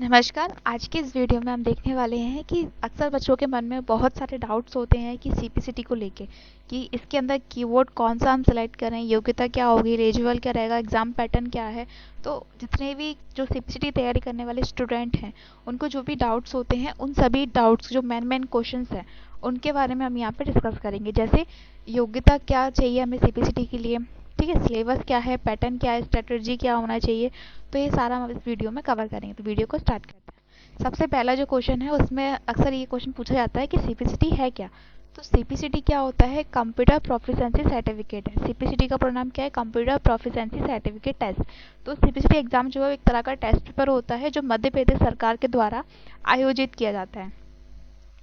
नमस्कार। आज के इस वीडियो में हम देखने वाले हैं कि अक्सर बच्चों के मन में बहुत सारे डाउट्स होते हैं कि सीपीसीटी को लेके कि इसके अंदर कीवर्ड कौन सा हम सेलेक्ट करें, योग्यता क्या होगी, रेजुअल क्या रहेगा, एग्ज़ाम पैटर्न क्या है। तो जितने भी जो सीपीसीटी तैयारी करने वाले स्टूडेंट हैं उनको जो भी डाउट्स होते हैं उन सभी डाउट्स जो मेन क्वेश्चंस हैं उनके बारे में हम यहाँ पे डिस्कस करेंगे। जैसे योग्यता क्या चाहिए हमें सीपीसीटी के लिए, ठीक है, सिलेबस क्या है, पैटर्न क्या है, स्ट्रेटजी क्या होना चाहिए। तो ये सारा हम इस वीडियो में कवर करेंगे। तो वीडियो को स्टार्ट करते हैं। सबसे पहला जो क्वेश्चन है उसमें अक्सर ये क्वेश्चन पूछा जाता है कि सीपीसीटी है क्या। तो सीपीसीटी क्या होता है? कंप्यूटर प्रोफिशिएंसी सर्टिफिकेट है। सीपीसीटी का पूरा नाम क्या है? Computer proficiency certificate test. तो सीपीसीटी एग्जाम जो है एक तरह का टेस्ट पेपर होता है जो मध्य प्रदेश सरकार के द्वारा आयोजित किया जाता है।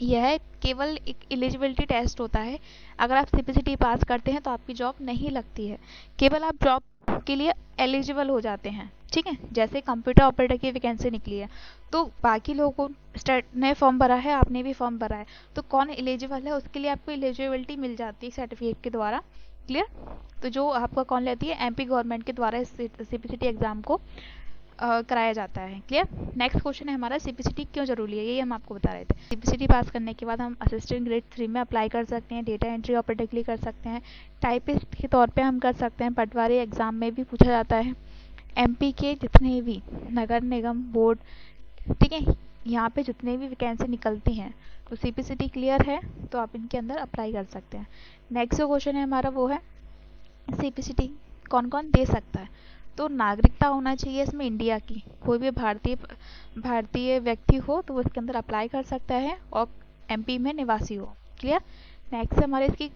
यह केवल एक एलिजिबिलिटी टेस्ट होता है। अगर आप सीपीसीटी पास करते हैं तो आपकी जॉब नहीं लगती है, केवल आप जॉब के लिए एलिजिबल हो जाते हैं। ठीक है, जैसे कंप्यूटर ऑपरेटर की वैकेंसी निकली है तो बाकी लोगों ने फॉर्म भरा है, आपने भी फॉर्म भरा है, तो कौन एलिजिबल है उसके लिए आपको एलिजिबिलिटी मिल जाती है सर्टिफिकेट के द्वारा। क्लियर? तो जो आपका कौन लेती है? एमपी गवर्नमेंट के द्वारा इस सीपीसीटी एग्जाम को कराया जाता है। क्लियर? नेक्स्ट क्वेश्चन है हमारा, सीपीसीटी क्यों जरूरी है, यही हम आपको बता रहे थे। सीपीसीटी पास करने के बाद हम असिस्टेंट ग्रेड 3 में अप्लाई कर सकते हैं, डेटा एंट्री ऑपरेटर के लिए कर सकते हैं, टाइपिस्ट के तौर पे हम कर सकते हैं, पटवारी एग्जाम में भी पूछा जाता है, एमपी के जितने भी नगर निगम बोर्ड, ठीक है, यहाँ पे जितने भी वैकेंसी निकलती हैं तो सीपीसीटी क्लियर है तो आप इनके अंदर अप्लाई कर सकते हैं। नेक्स्ट जो क्वेश्चन है हमारा वो है सीपीसीटी कौन कौन दे सकता है। तो नागरिकता होना चाहिए इसमें इंडिया की, कोई भी भारतीय व्यक्ति हो तो वो इसके अंदर अप्लाई कर सकता है और एमपी में निवासी हो। क्लियर? नेक्स्ट हमारे इसकी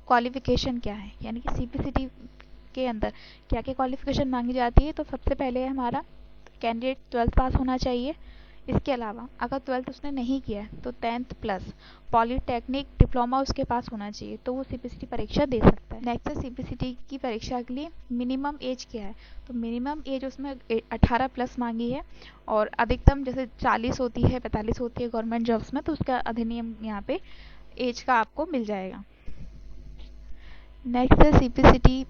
क्वालिफिकेशन क्या है, यानी कि सीपीसीटी के अंदर क्या क्या क्वालिफिकेशन मांगी जाती है। तो सबसे पहले हमारा कैंडिडेट 12th पास होना चाहिए। इसके अलावा अगर 12th उसने नहीं किया है तो 10th प्लस पॉलीटेक्निक डिप्लोमा उसके पास होना चाहिए, तो वो सीपीसीटी परीक्षा दे सकता है। नेक्स्ट है सीपीसीटी की परीक्षा के लिए मिनिमम एज क्या है। तो मिनिमम एज उसमें 18 प्लस मांगी है और अधिकतम जैसे 40 होती है, 45 होती है गवर्नमेंट जॉब्स में, तो उसका अधिनियम यहाँ पे एज का आपको मिल जाएगा। नेक्स्ट है सीपीसीटी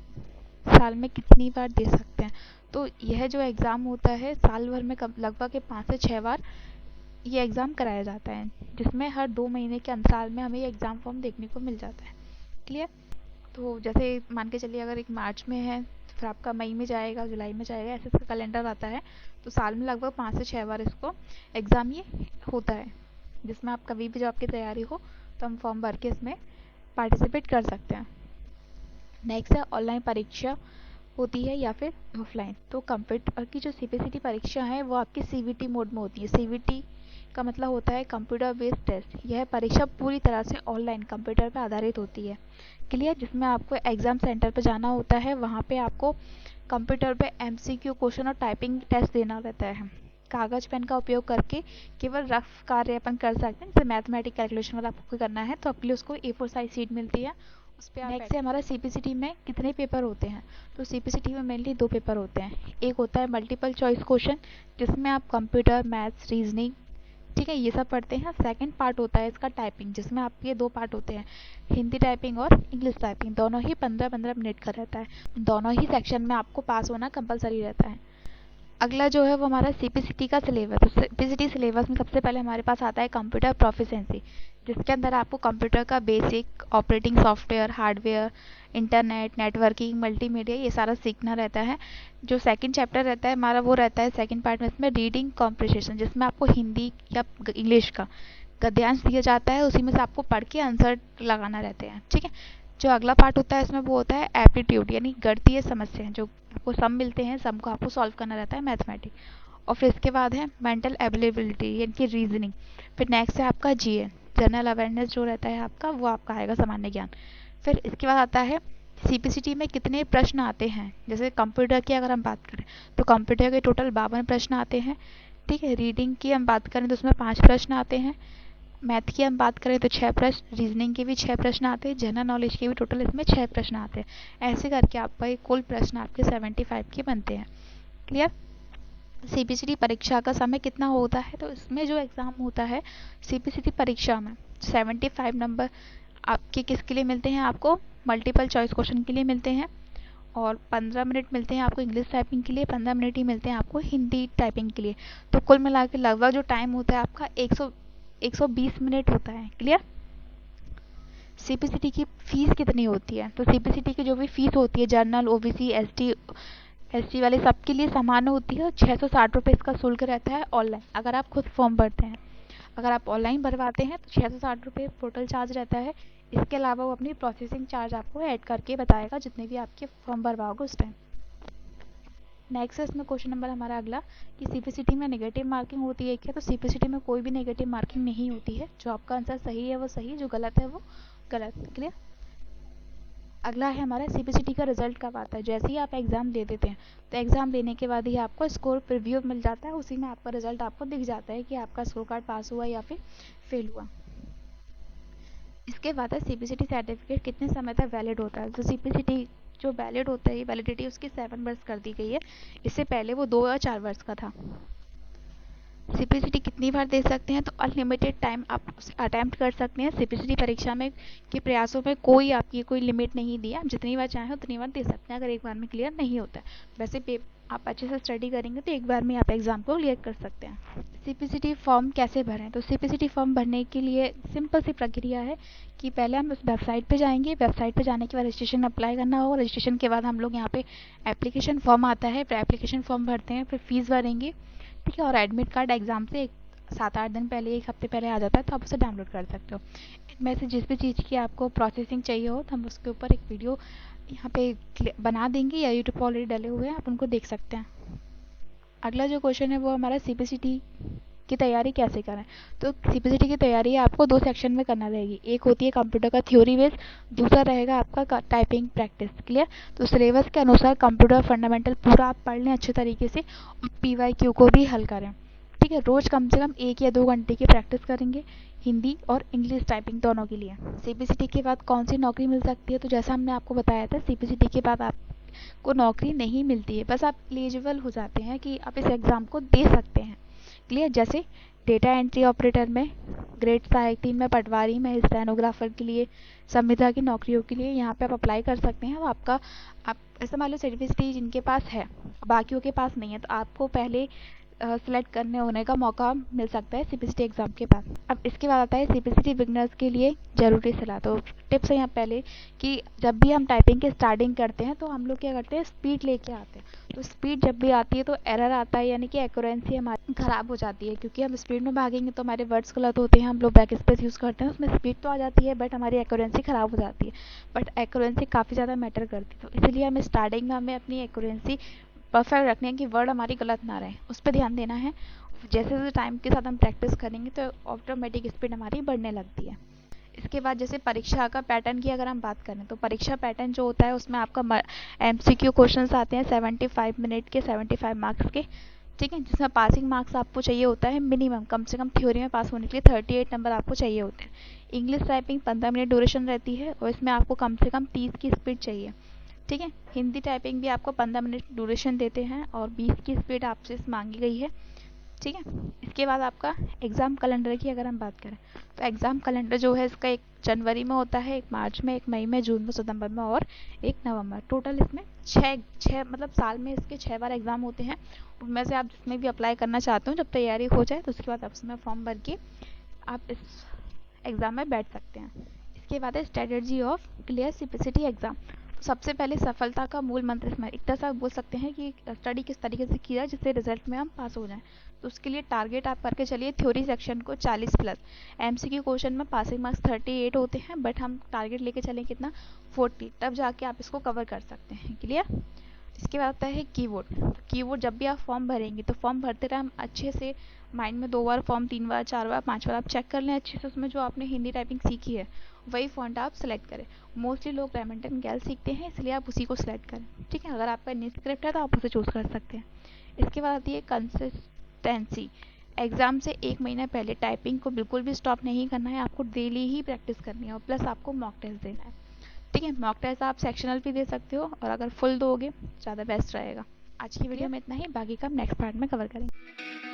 साल में कितनी बार दे सकते हैं। तो यह जो एग्ज़ाम होता है साल भर में लगभग 5 से 6 बार ये एग्ज़ाम कराया जाता है, जिसमें हर 2 महीने के अंतराल में हमें ये एग्ज़ाम फॉर्म देखने को मिल जाता है। क्लियर? तो जैसे मान के चलिए अगर एक मार्च में है तो फिर आपका मई में जाएगा, जुलाई में जाएगा, ऐसे इसका कैलेंडर आता है। तो साल में लगभग 5 से 6 बार इसको एग्ज़ाम ये होता है, जिसमें आप कभी भी जॉब की तैयारी हो तो हम फॉर्म भर के इसमें पार्टिसिपेट कर सकते हैं। नेक्स्ट है ऑनलाइन परीक्षा होती है या फिर ऑफलाइन। तो कंप्यूटर की जो सीपीसीटी परीक्षा है वो आपकी सीवीटी मोड में होती है। सीवीटी का मतलब होता है कंप्यूटर बेस्ड टेस्ट। यह परीक्षा पूरी तरह से ऑनलाइन कंप्यूटर पर आधारित होती है। क्लियर? जिसमें आपको एग्ज़ाम सेंटर पर जाना होता है, वहाँ पे आपको कंप्यूटर पे एमसीक्यू क्वेश्चन और टाइपिंग टेस्ट देना रहता है। कागज़ पेन का उपयोग करके केवल रफ कार्य अपन कर सकते हैं, जैसे मैथमेटिक कैलकुलेशन वाला आपको करना है तो आपके लिए उसको A4 साइज शीट मिलती है, उस पर आप। नेक्स्ट है हमारा सीपीसीटी में कितने पेपर होते हैं। तो सीपीसीटी में मेनली 2 पेपर होते हैं। एक होता है मल्टीपल चॉइस क्वेश्चन, जिसमें आप कंप्यूटर, मैथ्स, रीजनिंग, ठीक है, ये सब पढ़ते हैं। सेकंड पार्ट होता है इसका टाइपिंग, जिसमें आपके 2 पार्ट होते हैं, हिंदी टाइपिंग और इंग्लिश टाइपिंग। दोनों ही 15-15 मिनट का रहता है। दोनों ही सेक्शन में आपको पास होना कंपलसरी रहता है। अगला जो है वो हमारा सीपीसीटी का सिलेबस। तो सीपीसीटी सिलेबस में सबसे पहले हमारे पास आता है कंप्यूटर प्रोफिशिएंसी, जिसके अंदर आपको कंप्यूटर का basic operating software, hardware, internet, networking, multimedia, ये सारा सीखना रहता है। जो सेकंड चैप्टर रहता है हमारा वो रहता है सेकंड पार्ट में, इसमें रीडिंग कॉम्प्रिहेंशन, जिसमें आपको हिंदी या इंग्लिश का गद्यांश दिया जाता है, उसी में से आपको पढ़ के आंसर लगाना रहते हैं। ठीक है। जो अगला पार्ट होता है इसमें वो होता है एप्टीट्यूड, यानी गणितीय समस्याएं, जो आपको सम मिलते हैं, सम को आपको सॉल्व करना रहता है, मैथमेटिक्स। और फिर इसके बाद है मेंटल एबिलिटी यानी कि रीजनिंग। फिर नेक्स्ट है आपका जीए, जनरल अवेयरनेस जो रहता है आपका, वो आपका आएगा सामान्य ज्ञान। फिर इसके बाद आता है सीपीसीटी में कितने प्रश्न आते हैं। जैसे कंप्यूटर की अगर हम बात करें तो कंप्यूटर के टोटल 52 प्रश्न आते हैं। ठीक है। रीडिंग की हम बात करें तो उसमें 5 प्रश्न आते हैं। मैथ की हम बात करें तो 6 प्रश्न, रीजनिंग के भी 6 प्रश्न आते हैं, जनरल नॉलेज के भी टोटल इसमें 6 प्रश्न आते हैं। ऐसे करके आपका ये कुल प्रश्न आपके 75 के बनते हैं। क्लियर? सीपीसीटी परीक्षा का समय कितना होता है। तो इसमें जो एग्ज़ाम होता है सीपीसीटी परीक्षा में 75 नंबर आपके किसके लिए मिलते हैं, आपको मल्टीपल चॉइस क्वेश्चन के लिए मिलते हैं। और 15 मिनट मिलते हैं आपको इंग्लिश टाइपिंग के लिए, 15 मिनट ही मिलते हैं आपको हिंदी टाइपिंग के लिए। तो कुल मिला के लगभग जो टाइम होता है आपका 120 मिनट होता है। क्लियर? सीपीसीटी की फीस कितनी होती है? तो सीपीसीटी की जो भी फीस होती है जनरल, ओबीसी, एसटी वाले सबके लिए समान होती है। 660 रुपये इसका शुल्क रहता है ऑनलाइन, अगर आप खुद फॉर्म भरते हैं। अगर आप ऑनलाइन भरवाते हैं तो 660 रुपये पोर्टल चार्ज रहता है। इसके अलावा वो अपनी प्रोसेसिंग चार्ज आपको ऐड करके बताएगा जितने भी आपके फॉर्म भरवाओगे उस टाइम। नेक्स्ट है इसमें क्वेश्चन नंबर हमारा अगला कि सीपीसीटी में नेगेटिव मार्किंग होती है क्या? तो सीपीसीटी में कोई भी नेगेटिव मार्किंग नहीं होती है। जो आपका आंसर सही है वो सही, जो गलत है वो गलत। क्लियर? अगला है हमारा सीपीसीटी का रिजल्ट कब आता है? जैसे ही आप एग्ज़ाम दे देते हैं तो एग्ज़ाम देने के बाद ही आपको स्कोर प्रीव्यू मिल जाता है, उसी में आपका रिजल्ट आपको दिख जाता है कि आपका स्कोर कार्ड पास हुआ या फिर फेल हुआ। इसके बाद है सीपीसीटी सर्टिफिकेट कितने समय तक वैलिड होता है? तो सीपीसीटी जो वैलिड होता है, वैलिडिटी उसकी 7 वर्ष कर दी गई है। इससे पहले वो 2 या 4 वर्ष का था। सीपीसीटी कितनी बार दे सकते हैं? तो अनलिमिटेड टाइम आप अटैम्प्ट कर सकते हैं। सीपीसीटी परीक्षा में के प्रयासों में कोई आपकी कोई लिमिट नहीं दी है, आप जितनी बार चाहें उतनी बार दे सकते हैं अगर एक बार में क्लियर नहीं होता है। वैसे आप अच्छे से स्टडी करेंगे तो एक बार में आप एग्ज़ाम को क्लियर कर सकते हैं। सीपीसीटी फॉर्म कैसे भरें? तो सीपीसीटी फॉर्म भरने के लिए सिंपल सी प्रक्रिया है कि पहले हम उस वेबसाइट पे जाएंगे। वेबसाइट पे जाने के बाद रजिस्ट्रेशन अप्लाई करना होगा। रजिस्ट्रेशन के बाद हम लोग यहाँ पे एप्लीकेशन फॉर्म आता है, फिर एप्लीकेशन फॉर्म भरते हैं, फिर फीस भरेंगे। ठीक है? और एडमिट कार्ड एग्ज़ाम से 7-8 दिन पहले, 1 हफ्ते पहले आ जाता है, तो आप उसे डाउनलोड कर सकते हो। इनमें से जिस भी चीज़ की आपको प्रोसेसिंग चाहिए हो तो हम उसके ऊपर एक वीडियो यहाँ पे बना देंगे या यूट्यूब पर ऑलरेडी डले हुए हैं, आप उनको देख सकते हैं। अगला जो क्वेश्चन है वो हमारा सीपीसीटी की तैयारी कैसे करें? तो सीपीसीटी की तैयारी आपको 2 सेक्शन में करना रहेगी। एक होती है कंप्यूटर का थ्योरी बेस, दूसरा रहेगा आपका टाइपिंग प्रैक्टिस। क्लियर? तो सिलेबस के अनुसार कंप्यूटर फंडामेंटल पूरा आप पढ़ लें अच्छे तरीके से और पीवाईक्यू को भी हल करें। ठीक है? रोज़ कम से कम 1 या 2 घंटे की प्रैक्टिस करेंगे हिंदी और इंग्लिश टाइपिंग दोनों के लिए। सीपीसीटी के बाद कौन सी नौकरी मिल सकती है? तो जैसा हमने आपको बताया था, सीपीसीटी के बाद आपको नौकरी नहीं मिलती है, बस आप एलिजिबल हो जाते हैं कि आप इस एग्ज़ाम को दे सकते हैं। क्लियर? जैसे डेटा एंट्री ऑपरेटर में, ग्रेड सहायक 3 में, पटवारी में, स्टेनोग्राफर के लिए, संविदा की नौकरियों के लिए यहाँ पे आप अप्लाई कर सकते हैं। और आप ऐसा मान लो सर्टिफिकेट जिनके पास है, बाकियों के पास नहीं है, तो आपको पहले सेलेक्ट करने होने का मौका मिल सकता है सीपीसीटी एग्ज़ाम के बाद। अब इसके बाद आता है सीपीसीटी बिगनर्स के लिए ज़रूरी सलाह। तो टिप्स है यहाँ पहले कि जब भी हम टाइपिंग की स्टार्टिंग करते हैं तो हम लोग क्या करते हैं, स्पीड लेके आते हैं। तो स्पीड जब भी आती है तो एरर आता है, यानी कि एक्यूरेंसी हमारी ख़राब हो जाती है, क्योंकि हम स्पीड में भागेंगे तो हमारे वर्ड्स गलत होते हैं। हम लोग बैक स्पेस यूज़ करते हैं, उसमें स्पीड तो आ जाती है बट हमारी एक्यूरेंसी ख़राब हो जाती है। बट एक्यूरेंसी काफ़ी ज़्यादा मैटर करती है, तो इसलिए हमें स्टार्टिंग में हमें अपनी एक्यूरेंसी परफेक्ट रखनी है कि वर्ड हमारी गलत ना रहे, उस पर ध्यान देना है। जैसे जैसे टाइम के साथ हम प्रैक्टिस करेंगे तो ऑटोमेटिक स्पीड हमारी बढ़ने लगती है। इसके बाद जैसे परीक्षा का पैटर्न की अगर हम बात करें तो परीक्षा पैटर्न जो होता है उसमें आपका एमसीक्यू क्वेश्चंस आते हैं 75 मिनट के, 75 मार्क्स के। ठीक है? जिसमें पासिंग मार्क्स आपको चाहिए होता है मिनिमम, कम से कम थ्योरी में पास होने के लिए 38 नंबर आपको चाहिए होते हैं। इंग्लिश टाइपिंग 15 मिनट ड्यूरेशन रहती है और इसमें आपको कम से कम 30 की स्पीड चाहिए। ठीक है? हिंदी टाइपिंग भी आपको 15 मिनट ड्यूरेशन देते हैं और 20 की स्पीड आपसे मांगी गई है। ठीक है? इसके बाद आपका एग्ज़ाम कैलेंडर की अगर हम बात करें तो एग्ज़ाम कैलेंडर जो है इसका 1 जनवरी में होता है, 1 मार्च में, 1 मई में, जून में, सितंबर में और 1 नवंबर। टोटल इसमें 6 मतलब साल में इसके 6 बार एग्ज़ाम होते हैं। उनमें से आप जिसमें भी अप्लाई करना चाहते हो, जब तैयारी हो जाए तो उसके बाद आप उसमें फॉर्म भर के आप इस एग्ज़ाम में बैठ सकते हैं। इसके बाद है strategy of clear CPCT exam. सबसे पहले सफलता का मूल मंत्र इसमें एक तरह से आप बोल सकते हैं कि स्टडी किस तरीके से किया जिससे रिजल्ट में हम पास हो जाएं। तो उसके लिए टारगेट आप करके चलिए थ्योरी सेक्शन को 40 प्लस। एमसीक्यू क्वेश्चन में पासिंग मार्क्स 38 होते हैं बट हम टारगेट लेके चलें कितना, 40, तब जाके आप इसको कवर कर सकते हैं। क्लियर? इसके बाद आता है कीवर्ड। तो कीवर्ड जब भी आप फॉर्म भरेंगे तो फॉर्म भरते रहे हम अच्छे से माइंड में 2 बार फॉर्म, 3 बार, 4 बार, 5 बार आप चेक कर लें अच्छे से, उसमें जो आपने हिंदी टाइपिंग सीखी है वही फॉन्ट आप सेलेक्ट करें। मोस्टली लोग रेमेंटन गैल सीखते हैं इसलिए आप उसी को सिलेक्ट करें। ठीक है? अगर आपका इंग्लिश स्क्रिप्ट है तो आप उसे चूज़ कर सकते हैं। इसके बाद आती है कंसिस्टेंसी। एग्ज़ाम से 1 महीना पहले टाइपिंग को बिल्कुल भी स्टॉप नहीं करना है, आपको डेली ही प्रैक्टिस करनी है और प्लस आपको मॉक टेस्ट देना है। ठीक है? मॉक टेस्ट आप सेक्शनल भी दे सकते हो और अगर फुल दोगे ज़्यादा बेस्ट रहेगा। आज की वीडियो में इतना ही, बाकी का हम नेक्स्ट पार्ट में कवर करेंगे।